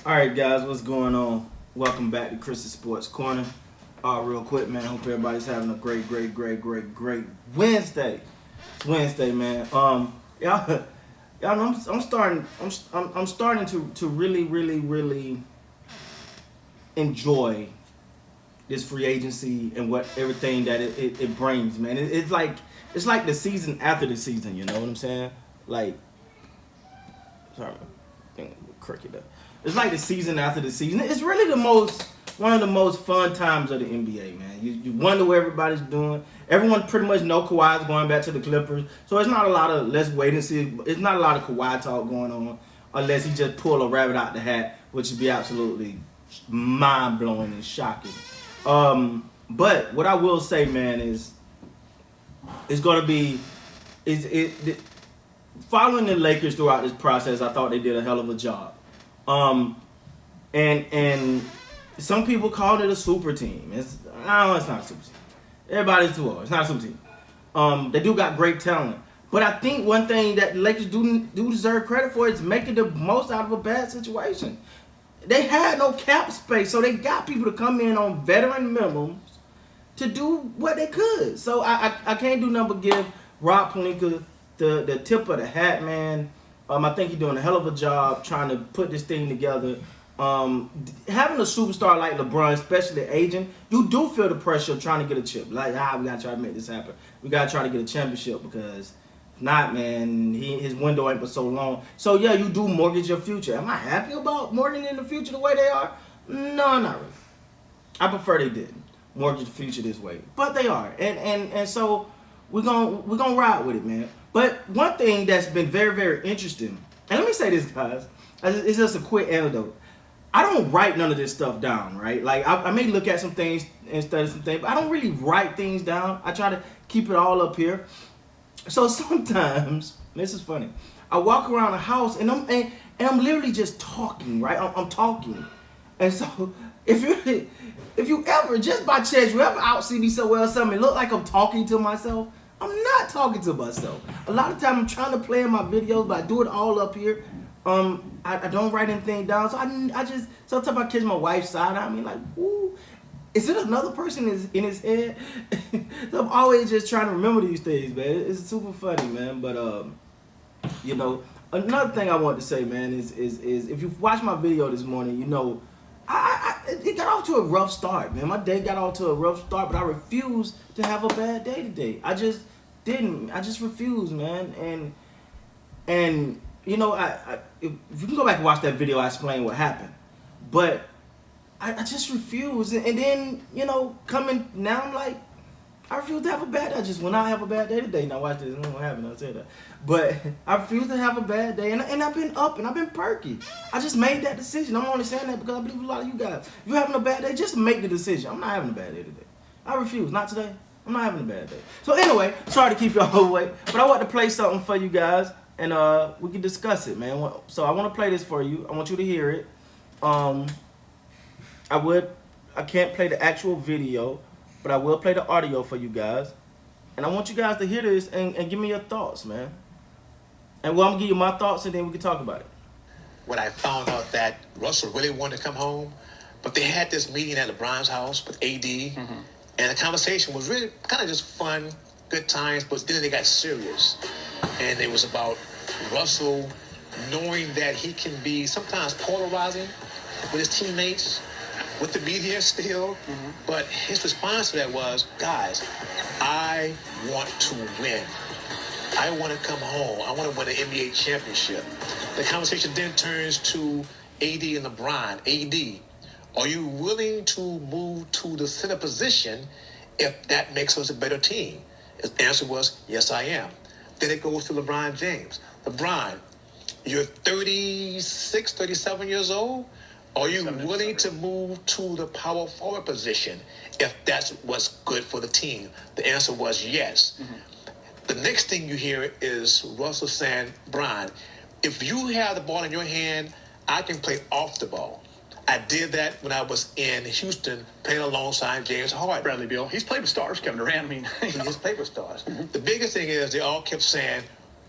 All right, guys, what's going on? Welcome back to Chris's Sports Corner. Real quick, man. Hope everybody's having a great Wednesday. It's Wednesday, man. Y'all know I'm starting to really enjoy this free agency and what everything that it brings, man. It's like the season after the season. You know what I'm saying? Like, sorry, cricket up. It's like the season after the season. It's really one of the most fun times of the NBA, man. You wonder what everybody's doing. Everyone pretty much know Kawhi's going back to the Clippers, so it's not a lot of let's wait and see. It's not a lot of Kawhi talk going on unless he just pull a rabbit out the hat, which would be absolutely mind blowing and shocking. But what I will say, man, is it's gonna be following the Lakers throughout this process. I thought they did a hell of a job. And some people called it a super team. It's not a super team. Everybody's too old. It's not a super team. They do got great talent. But I think one thing that the Lakers do deserve credit for is making the most out of a bad situation. They had no cap space, so they got people to come in on veteran minimums to do what they could. So I can't do nothing but give Rob Pelinka the tip of the hat, man. I think he's doing a hell of a job trying to put this thing together. Having a superstar like LeBron, especially aging, you do feel the pressure of trying to get a chip. Like, we gotta try to make this happen. We gotta try to get a championship because if not, man, his window ain't but so long. So yeah, you do mortgage your future. Am I happy about mortgaging the future the way they are? No, not really. I prefer they didn't mortgage the future this way, but they are, and so we're gonna ride with it, man. But one thing that's been very interesting, and let me say this, guys, it's just a quick anecdote. I don't write none of this stuff down, right? Like, I may look at some things and study some things, but I don't really write things down. I try to keep it all up here. So sometimes, this is funny, I walk around the house and I'm literally just talking, right? I'm talking. And so if you ever, just by chance, you ever out see me somewhere or something, it look like I'm talking to myself, I'm not talking to myself. A lot of time I'm trying to play in my videos, but I do it all up here. I don't write anything down, so I just sometimes I catch my wife's side. I mean, like, ooh, is it another person in his head? So I'm always just trying to remember these things, man. It's super funny, man. But you know, another thing I want to say, man, is if you've watched my video this morning, you know, it got off to a rough start, man. My day got off to a rough start, but I refused to have a bad day today. I just didn't. I just refused, man. And you know, if you can go back and watch that video, I explain what happened. But I just refused. And then, you know, coming now, I'm like, I refuse to have a bad day. I just, when I have a bad day today, now watch this, it won't happen, I'll say that. But I refuse to have a bad day. And I've been up and I've been perky. I just made that decision. I'm only saying that because I believe a lot of you guys. If you're having a bad day, just make the decision. I'm not having a bad day today. I refuse. Not today. I'm not having a bad day. So anyway, sorry to keep y'all away. But I want to play something for you guys. And we can discuss it, man. So I want to play this for you. I want you to hear it. I can't play the actual video, but I will play the audio for you guys. And I want you guys to hear this and give me your thoughts, man. And well, I'm gonna give you my thoughts and then we can talk about it. When I found out that Russell really wanted to come home, but they had this meeting at LeBron's house with AD, and the conversation was really kind of just fun, good times, but then they got serious. And it was about Russell knowing that he can be sometimes polarizing with his teammates, with the media still. But his response to that was, guys, I want to win. I want to come home. I want to win an NBA championship. The conversation then turns to AD and LeBron. AD, are you willing to move to the center position if that makes us a better team? His answer was, yes, I am. Then it goes to LeBron James. LeBron, you're 36, 37 years old. Are you willing to move to the power forward position if that's what's good for the team? The answer was yes. The next thing you hear is Russell saying, Brian, if you have the ball in your hand, I can play off the ball. I did that when I was in Houston playing alongside James Harden. Bradley Beal. He's played with stars, Kevin Durant. I mean, he just played with stars. The biggest thing is they all kept saying,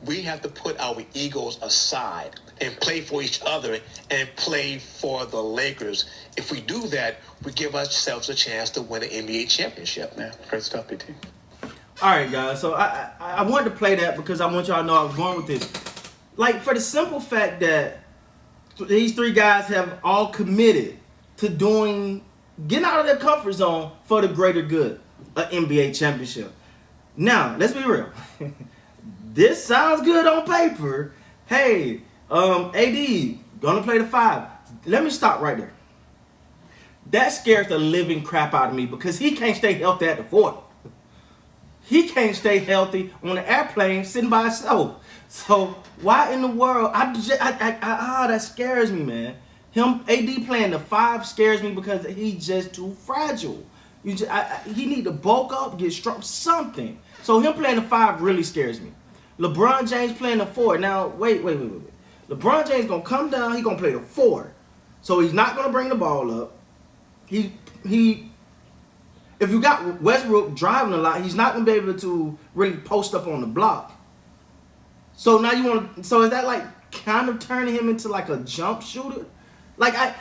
we have to put our egos aside and play for each other and play for the Lakers. If we do that, we give ourselves a chance to win an NBA championship. Yeah, great stuff, BT. All right, guys. So I wanted to play that because I want y'all to know I was going with this. Like, for the simple fact that these three guys have all committed to getting out of their comfort zone for the greater good, an NBA championship. Now, let's be real. This sounds good on paper. Hey, AD gonna play the 5. Let me stop right there. That scares the living crap out of me because he can't stay healthy at the 4. He can't stay healthy on an airplane sitting by himself. So why in the world? That scares me, man. Him AD playing the 5 scares me because he's just too fragile. He need to bulk up, get strong, something. So him playing the 5 really scares me. LeBron James playing the 4. Now wait. LeBron James gonna come down. He gonna play the 4. So he's not gonna bring the ball up. If you got Westbrook driving a lot, he's not gonna be able to really post up on the block. So now so is that like kind of turning him into like a jump shooter? Like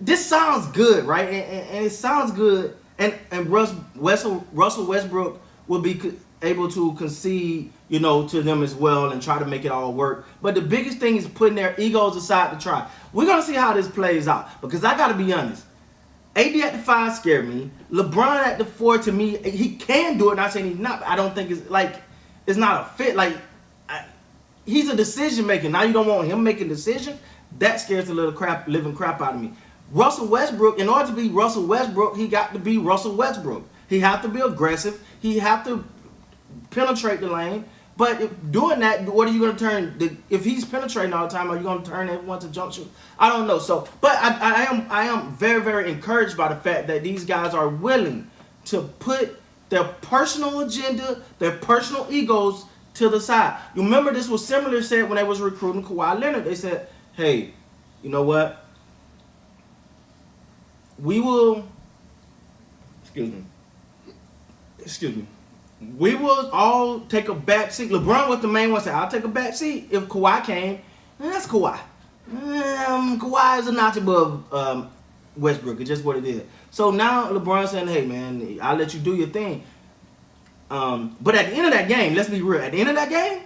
this sounds good, right? And it sounds good. And Russell Westbrook will be able to concede, to them as well and try to make it all work. But the biggest thing is putting their egos aside to try. We're gonna see how this plays out because I gotta be honest. AD at the 5 scared me. LeBron at the 4, to me, he can do it. Not saying he's not, but I don't think it's not a fit. Like, he's a decision maker. Now you don't want him making decisions. That scares the living crap out of me. Russell Westbrook, in order to be Russell Westbrook, he got to be Russell Westbrook. He have to be aggressive. He have to penetrate the lane. But if doing that, what are you going to turn? If he's penetrating all the time, are you going to turn everyone to jump shoot? I don't know. So, but I am very, very encouraged by the fact that these guys are willing to put their personal agenda, their personal egos to the side. You remember this was similar said when they was recruiting Kawhi Leonard. They said, hey, you know what? We will, excuse me. We will all take a back seat. LeBron was the main one. Said, I'll take a back seat if Kawhi came. And that's Kawhi. Kawhi is a notch above Westbrook. It's just what it is. So now LeBron saying, hey, man, I'll let you do your thing. But at the end of that game, let's be real. At the end of that game,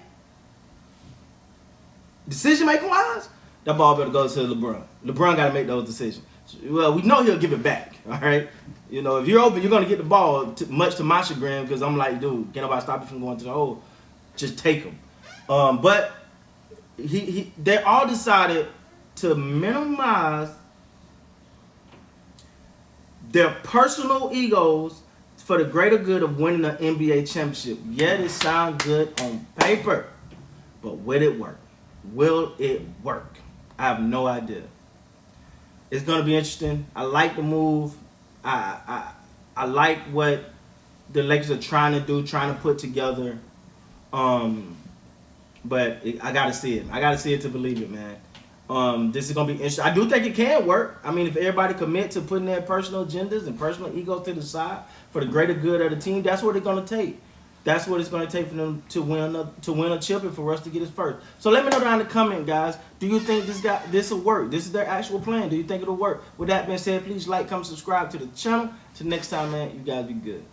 decision-making wise, that ball better go to LeBron. LeBron got to make those decisions. Well, we know he'll give it back, all right? If you're open, you're going to get the ball, much to my chagrin, because I'm like, dude, can't nobody stop you from going to the hole. Just take him. But they all decided to minimize their personal egos for the greater good of winning the NBA championship. Yet it sounds good on paper, but will it work? Will it work? I have no idea. It's going to be interesting. I like the move. I like what the Lakers are trying to do, trying to put together. But I got to see it. I got to see it to believe it, man. This is going to be interesting. I do think it can work. I mean, if everybody commit to putting their personal agendas and personal egos to the side for the greater good of the team, that's what it's going to take. That's what it's going to take for them to win a chip and for us to get it first. So let me know down in the comment, guys. Do you think this will work? This is their actual plan. Do you think it'll work? With that being said, please like, comment, subscribe to the channel. Till next time, man, you guys be good.